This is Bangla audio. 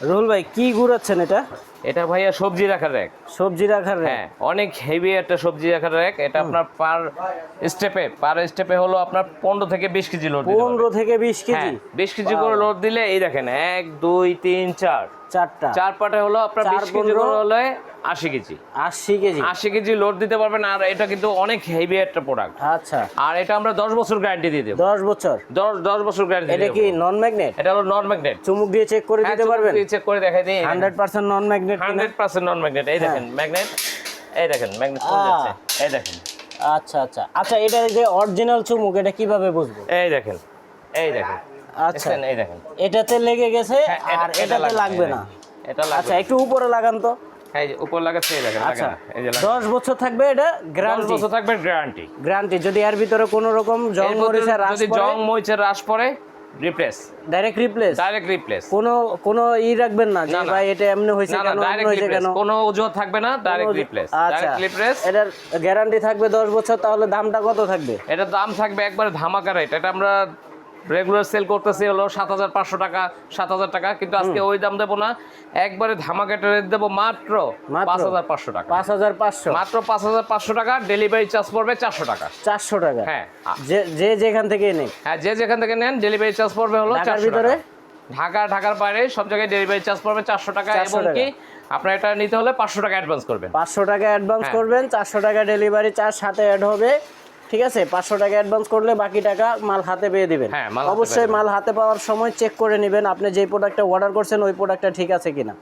রুহুল ভাই কি ঘুরাচ্ছেন এটা? এটা ভাইয়া সবজি রাখার র‍্যাক। সবজি রাখার র‍্যাক? হ্যাঁ, অনেক হেভি একটা সবজি রাখার র‍্যাক। এটা আপনার পার স্টেপে হলো আপনার 15 থেকে 20 কেজি লোড দিতে হবে। 15 থেকে 20 কেজি? 20 কেজি করে লোড দিলে এই দেখেন 1 2 3 4 চারটা, 4 পাটে হলো আপনার 20 কেজি করে হলে 80 কেজি। 80 কেজি? 80 কেজি লোড দিতে পারবেন। আর এটা কিন্তু অনেক হেভি একটা প্রোডাক্ট। আচ্ছা। আর এটা আমরা 10 বছর গ্যারান্টি দিয়ে দেব। 10 বছর? 10 বছর গ্যারান্টি। এটা কি নন ম্যাগনেট? এটা হলো নন ম্যাগনেট। চুমুক দিয়ে চেক করে দিতে পারবেন? চেক করে দেখাই দিই। 100% নন ম্যাগনেট কিনা? 100% নন ম্যাগনেট। এই দেখেন ম্যাগনেট, এই দেখেন ম্যাগনেট কোন যাচ্ছে, এই দেখেন। আচ্ছা আচ্ছা আচ্ছা, এটা যে অরিজিনাল চুমুক, এটা কিভাবে বুঝবো? এই দেখেন, এই দেখেন। আচ্ছা, এই দেখেন এটাতে লেগে গেছে আর এটাতে লাগবে না। এটা লাগবে। আচ্ছা, একটু উপরে লাগান তো। এই যে উপর লাগাচ্ছে, এই দেখেন আচ্ছা, লাগা। এই যে 10 বছর থাকবে এটা 10 গ্যারান্টি? বছর থাকবে গ্যারান্টি। গ্যারান্টি। যদি এর ভিতরে কোনো রকম জং মরিচা রাস যদি পড়ে? জং মরিচের রাস পড়ে replace. Direct replace? Direct replace. কোনো রাখবেন না যে ভাই এটা এমনি হইছে কেন, এমনি হইছে কেন? কোনো অজুহাত থাকবে না, ডাইরেক্ট রিপ্লেস। আচ্ছা, ডাইরেক্ট রিপ্লেস। এটার গ্যারান্টি থাকবে 10 বছর। তাহলে দামটা কত থাকবে? এটার দাম থাকবে একবারে ধামাকা রেট। এটা আমরা রেগুলার সেল করতেছি হলো 7500 টাকা, 7000 টাকা, কিন্তু আজকে ওই দাম দেবো না, একবারে ধামাকা রেট দেবো মাত্র 5500 টাকা। 5500? মাত্র 5500 টাকা। ডেলিভারি চার্জ পড়বে 400 টাকা। 400 টাকা? হ্যাঁ, যে যেখান থেকে নেই? হ্যাঁ, যে যেখান থেকে নেন ডেলিভারি চার্জ পড়বে হলো 400 টাকা। ভিতরে? ঢাকার বাইরে সব জায়গায় ডেলিভারি চার্জ পড়বে 400 টাকা। এবং কি আপনার এটা নিতে হলে 500 টাকা অ্যাডভান্স করবেন। 500 টাকা অ্যাডভান্স করবেন, 400 টাকা ডেলিভারি চার্জ সাথে অ্যাড হবে। ঠিক আছে, 500 টাকা অ্যাডভান্স করলে বাকি টাকা মাল হাতে পেয়ে দিবেন। অবশ্যই মাল হাতে পাওয়ার সময় চেক করে নেবেন আপনি যে প্রোডাক্টটা অর্ডার করছেন ওই প্রোডাক্টটা ঠিক আছে কিনা।